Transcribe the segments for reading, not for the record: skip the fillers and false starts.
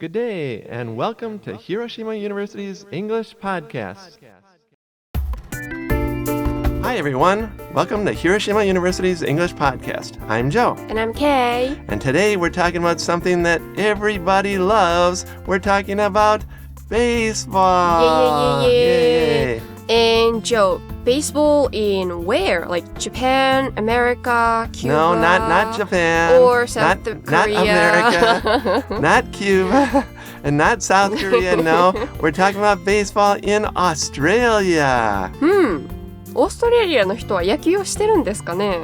Good day, and welcome to Hiroshima University's English Podcast. Hi, everyone. Welcome to Hiroshima University's English Podcast. I'm Joe. And I'm Kay. And today we're talking about something that everybody loves. We're talking about baseball. Yay. And Joe, baseball in where? Like Japan, America, Cuba? No, not Japan. Or South Korea. Not America. Not Cuba. And not South Korea, no. We're talking about baseball in Australia. オーストラリアの人は野球をしてるんですかね？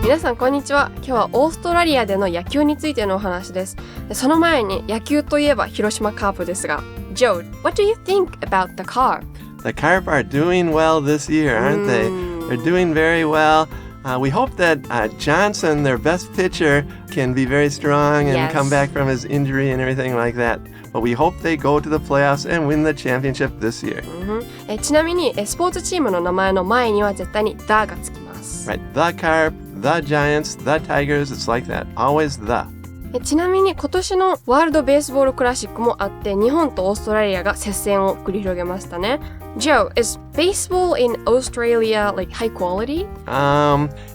皆さんこんにちは。今日はオーストラリアでの野球についてのお話です。その前に野球といえば広島カープですが、Joe, what do you think about the Carp? The Carp are doing well this year, aren't they? They're doing very well. We hope that Johnson, their best pitcher, can be very strong and come back from his injury and everything like that. But we hope they go to the playoffs and win the championship this year. ちなみにスポーツチームの名前の前には絶対に the がつきます。Right, the Carp, the Giants, the Tigers, it's like that. Always the. ちなみに今年のワールドベースボールクラシックもあって日本とオーストラリアが接戦を繰り広げましたね。Joe, is baseball in Australia like high quality?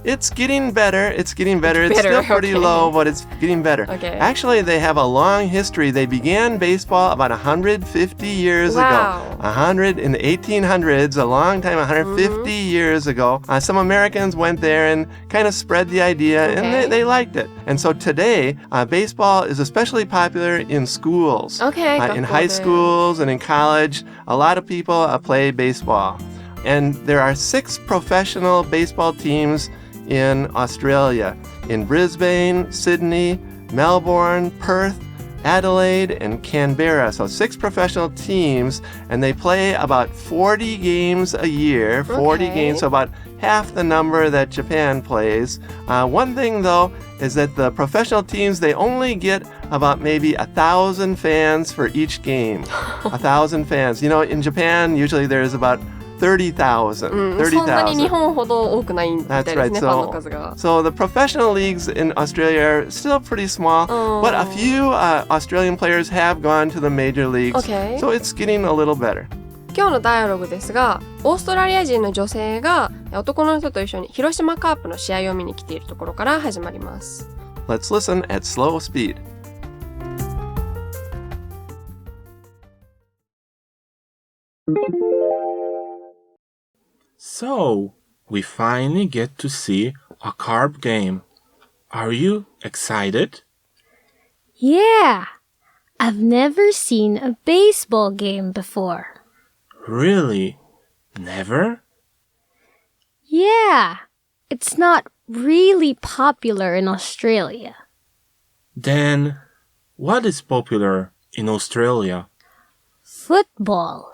It's getting better. It's still pretty low, but it's getting better. Okay. Actually, they have a long history. They began baseball about 150 years ago. 100 in the 1800s, a long time, 150 years ago. Some Americans went there and kind of spread the idea, and they liked it. And so today, baseball is especially popular in schools. In high schools and in college, a lot of people play baseball. And there are 6 professional baseball teams in Australia. In Brisbane, Sydney, Melbourne, Perth, Adelaide, and Canberra. So 6 professional teams, and they play about 40 games a year. 40 games, so about half the number that Japan plays. One thing, though, is that the professional teams, they only get about maybe 1,000 fans for each game. 1,000 fans. You know, in Japan, usually there's about 30,000. そんなに日本ほど多くないみたいですね、ファンの数が。So the professional leagues in Australia are still pretty small, but a few Australian players have gone to the major leagues. So it's getting a little better. 今日のダイアログですが、オーストラリア人の女性が男の人と一緒に広島カープの試合を見に来ているところから始まります。Let's listen at slow speed. So, we finally get to see a Carp game. Are you excited? Yeah, I've never seen a baseball game before. Really? Never? Yeah, it's not really popular in Australia. Then, what is popular in Australia? Football.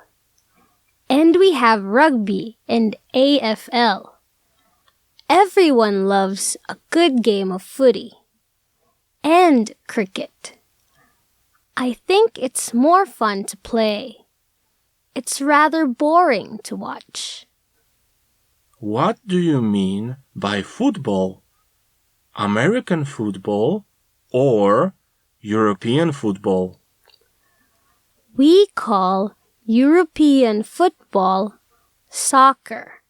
And we have rugby and AFL. Everyone loves a good game of footy. And cricket. I think it's more fun to play. It's rather boring to watch. What do you mean by football? American football or European football? We call European football soccer.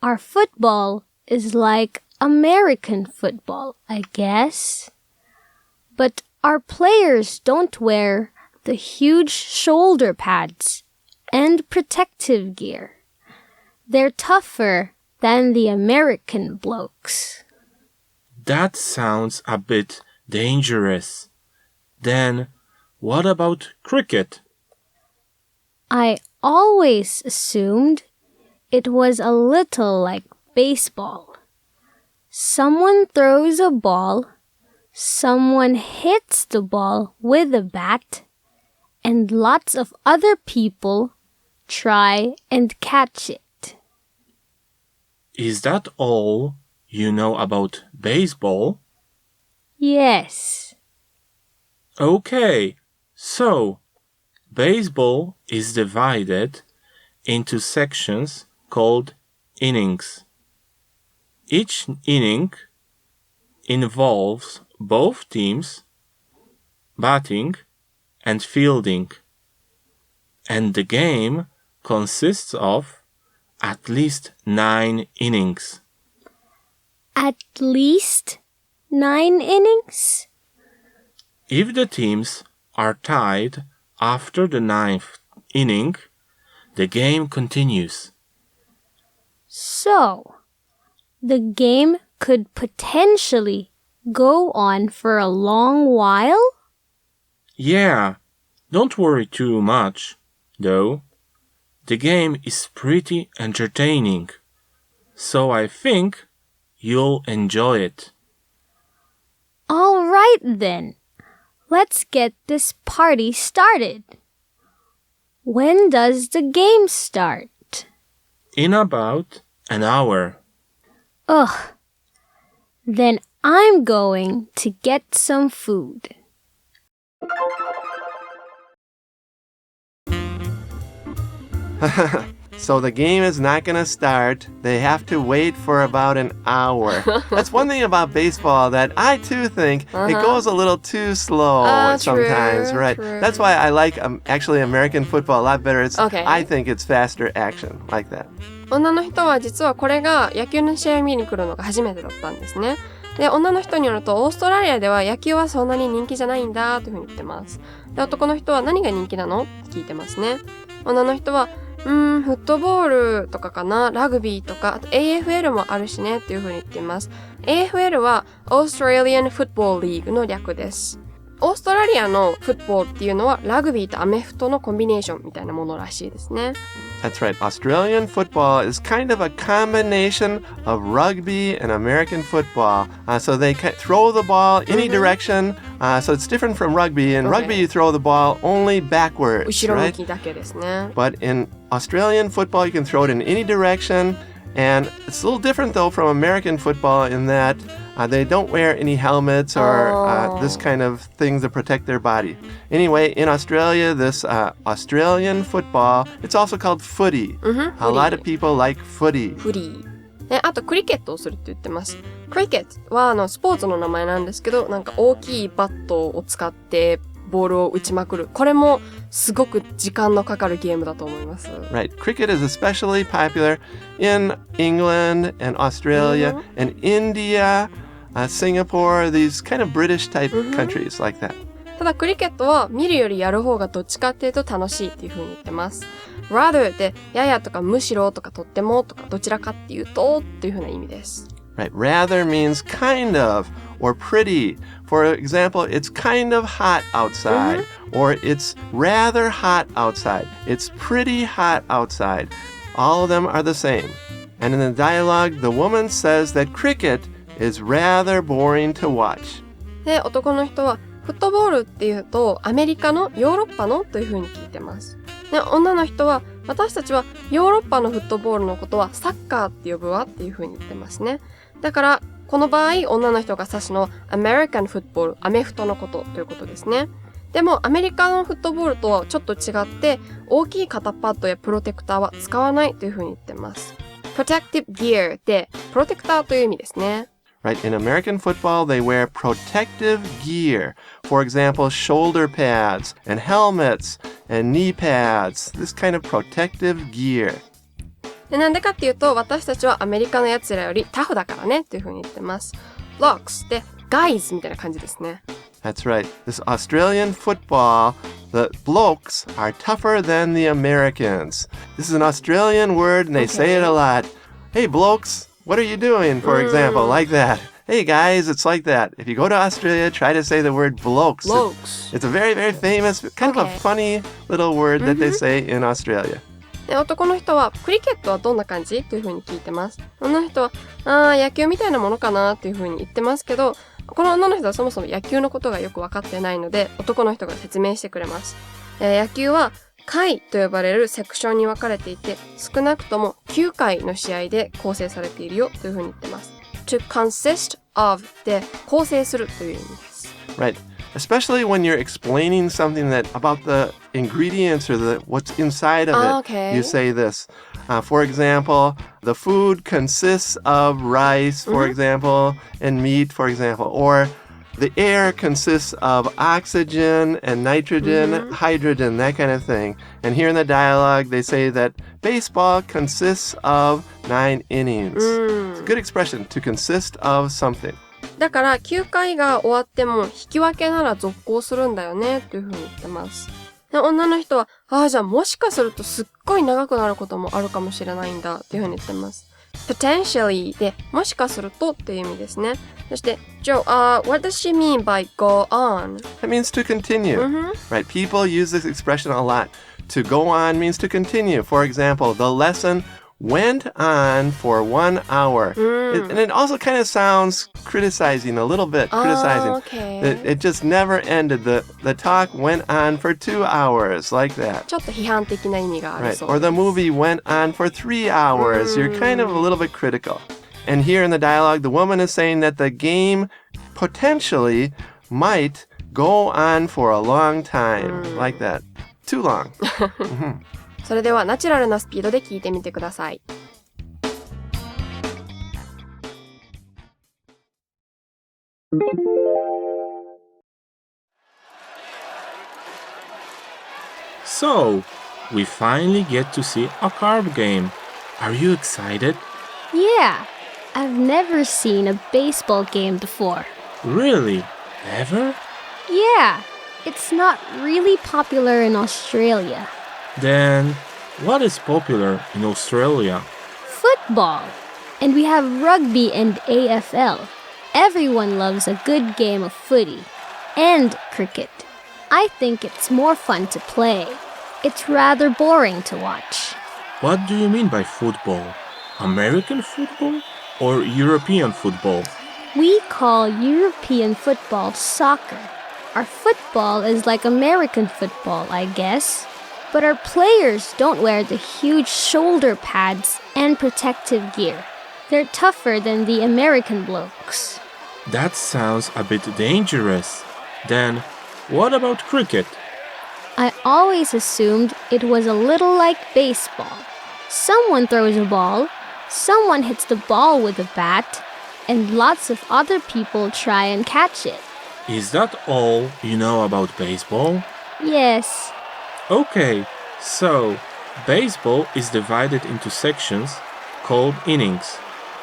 Our football is like American football, I guess. But our players don't wear the huge shoulder pads and protective gear. They're tougher than the American blokes. That sounds a bit dangerous. Then, what about cricket? I always assumed it was a little like baseball. Someone throws a ball, someone hits the ball with a bat, and lots of other people try and catch it. Is that all you know about baseball? Yes. Okay, so baseball is divided into sections called innings. Each inning involves both teams batting and fielding, and the game consists of at least 9 innings. At least 9 innings? If the teams are tied after the 9th inning, the game continues. So, the game could potentially go on for a long while? Yeah, don't worry too much, though. The game is pretty entertaining, so I think you'll enjoy it. All right then. Let's get this party started. When does the game start? In about an hour. Ugh. Then I'm going to get some food. So the game is not going to start. They have to wait for about an hour. That's one thing about baseball that I too think it goes a little too slow sometimes, true, right? true. That's why I like actually American football a lot better. Okay. I think it's faster action like that. 女の人は実はこれが野球の試合を見に来るのが初めてだったんですね。で、女の人によるとオーストラリアでは野球はそんなに人気じゃないんだというふうに言ってます。で、男の人は何が人気なのって聞いてますね。女の人はフットボールとかかな、ラグビーとか、あと AFL もあるしねっていうふうに言っています。AFL は Australian Football League の略です。オーストラリアのフットボールっていうのはラグビーとアメフトのコンビネーションみたいなものらしいですね。That's right. Australian football is kind of a combination of rugby and American football. So they throw the ball any direction. So it's different from rugby. In rugby, you throw the ball only backwards, 後ろ向 right? きだけですね。 But in Australian football, you can throw it in any direction. And it's a little different, though, from American football in that they don't wear any helmets or this kind of things to protect their body. Anyway, in Australia, this Australian football, it's also called footy. A lot of people like footy. フリー。あとクリケットをするって言ってます。クリケットはスポーツの名前なんですけど、なんか大きいバットを使ってボールを打ちまくる。これもすごく時間のかかるゲームだと思います。Right. Cricket is especially popular in England and Australia and India, Singapore, these kind of British type countries like that. ただクリケットは見るよりやる方がどっちかっていうと楽しいっていう風に言ってます。rather でややとかむしろとかとってもとかどちらかっていうとっていう風な意味です。Right. Rather means kind of or pretty. For example, it's kind of hot outside or it's rather hot outside. It's pretty hot outside. All of them are the same. And in the dialogue, the woman says that cricket is rather boring to watch. で、男の人はフットボールっていうとアメリカのヨーロッパのという風に聞いてます。で、女の人は私たちはヨーロッパのフットボールのことはサッカーって呼ぶわっていう風に言ってますね。だからこの場合女の人が指すの American football アメフトのことということですね。でもアメリカのフットボールとはちょっと違って大きい肩パッドやプロテクターは使わないという風に言ってます。Protective gear でプロテクターという意味ですね。Right. In American football, they wear protective gear. For example, shoulder pads and helmets and knee pads. This kind of protective gear. で、なんでかっていうと、私たちはアメリカのやつらよりタフだからねっていう風に言ってます。blokes で guys みたいな感じですね。That's right. This Australian football, the blokes are tougher than the Americans. This is an Australian word and they say it a lot. Hey, blokes, what are you doing, for example, like that. Hey, guys, it's like that. If you go to Australia, try to say the word blokes. blokes. It's a very, very famous, kind of a funny little word that they say in Australia. で、男の人はクリケットはどんな感じという風に聞いてます。女の人は野球みたいなものかなという風に言ってますけど、この女の人はそもそも野球のことがよく分かってないので、男の人が説明してくれます。野球は回と呼ばれるセクションに分かれていて、少なくとも9回の試合で構成されているよという風に言ってます。to consist of で構成するという意味です。Right. Especially when you're explaining something that about the ingredients or what's inside of it. Okay. You say this. For example, the food consists of rice, for example, and meat, for example. Or the air consists of oxygen and nitrogen, hydrogen, that kind of thing. And here in the dialogue, they say that baseball consists of 9 innings. It's a good expression, to consist of something. だから9回が終わっても引き分けなら続行するんだよねっていう風に言ってます。で、女の人は、じゃあもしかするとすっごい長くなることもあるかもしれないんだっていう風に言ってます。potentially で、もしかするとっていう意味ですね。そして、Joe, what does she mean by go on? That means to continue, right? People use this expression a lot. To go on means to continue. For example, the lesson went on for 1 hour. And it also kind of sounds criticizing a little bit, criticizing. Okay. It just never ended. The talk went on for 2 hours, like that. ちょっと批判的な意味があるそうです。Or the movie went on for 3 hours. You're kind of a little bit critical. And here in the dialogue, the woman is saying that the game potentially might go on for a long time, like that. Too long. それではナチュラルなスピードで聞いてみてください。So, we finally get to see a Carp game. Are you excited? Yeah, I've never seen a baseball game before. Really? Never? Yeah, it's not really popular in Australia. Then, what is popular in Australia? Football. And we have rugby and AFL. Everyone loves a good game of footy. And cricket. I think it's more fun to play. It's rather boring to watch. What do you mean by football? American football or European football? We call European football soccer. Our football is like American football, I guess. But our players don't wear the huge shoulder pads and protective gear. They're tougher than the American blokes. That sounds a bit dangerous. Then, what about cricket? I always assumed it was a little like baseball. Someone throws a ball, someone hits the ball with a bat, and lots of other people try and catch it. Is that all you know about baseball? Yes. Okay, so baseball is divided into sections called innings.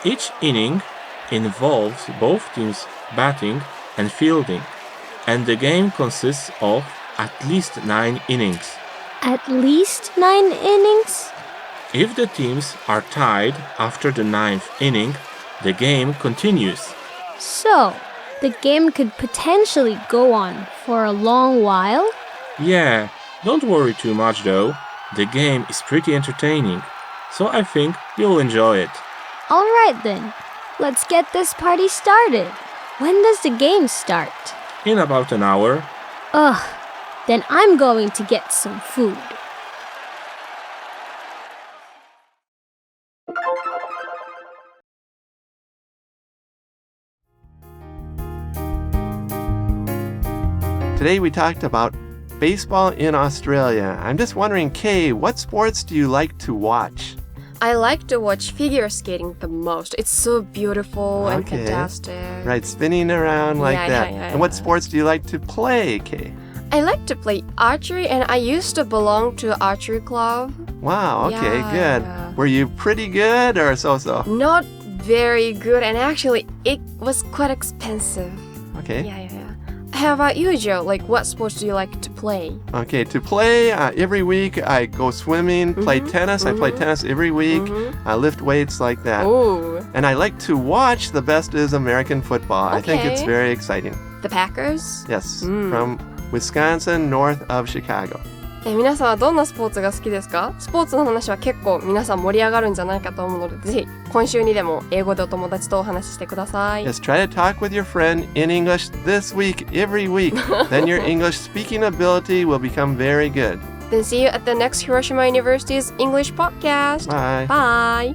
Each inning involves both teams batting and fielding, and the game consists of at least 9 innings. At least 9 innings? If the teams are tied after the 9th inning, the game continues. So, the game could potentially go on for a long while? Yeah, don't worry too much though. The game is pretty entertaining, so I think you'll enjoy it. Alright then, let's get this party started. When does the game start? In about an hour. Ugh, then I'm going to get some food. Today we talked about baseball in Australia. I'm just wondering, Kay, what sports do you like to watch? I like to watch figure skating the most. It's so beautiful and Okay. fantastic. Right, spinning around like that. Yeah. And what sports do you like to play, Kay? I like to play archery and I used to belong to an archery club. Wow, okay, Yeah, good. yeah. Were you pretty good or so-so? Not very good and actually it was quite expensive. Okay. Yeah. How about you, Joe? Like, what sports do you like to play? Okay, to play, every week I go swimming, play tennis. I play tennis every week, lift weights like that. Ooh, And I like to watch the best is American football. I think it's Okay. very exciting. the Packers? Yes, from Wisconsin, north of Chicago. 皆さんはどんなスポーツが好きですか？スポーツの話は結構皆さん盛り上がるんじゃないかと思うので、ぜひ今週にでも英語でお友達とお話ししてください。 Just try to talk with your friend in English this week, every week. Then your English speaking ability will become very good. Then see you at the next Hiroshima University's English podcast. Bye. Bye.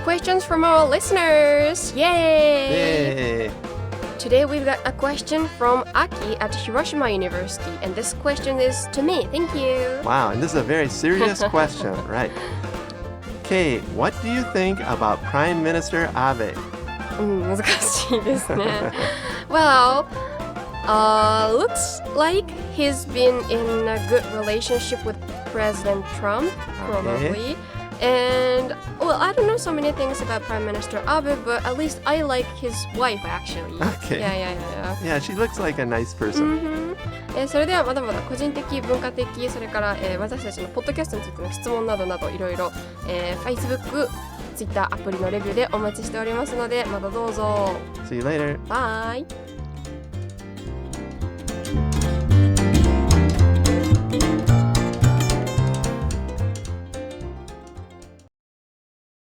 Questions from our listeners. Yay! Yay. today we've got a question from Aki at Hiroshima University, and this question is to me. Thank you. Wow, and this is a very serious question, right? Kate, what do you think about Prime Minister Abe? 難しいですね。Well, looks like he's been in a good relationship with President Trump, probably. And, well, I don't know so many things about Prime Minister Abe, but at least I like his wife, actually. Okay. Yeah. Yeah, she looks like a nice person. それではまだまだ個人的、文化的、それから、私たちのポッドキャストについての質問などなどいろいろ、Facebook、Twitter アプリのレビューでお待ちしておりますので、またどうぞ。See you later. Bye!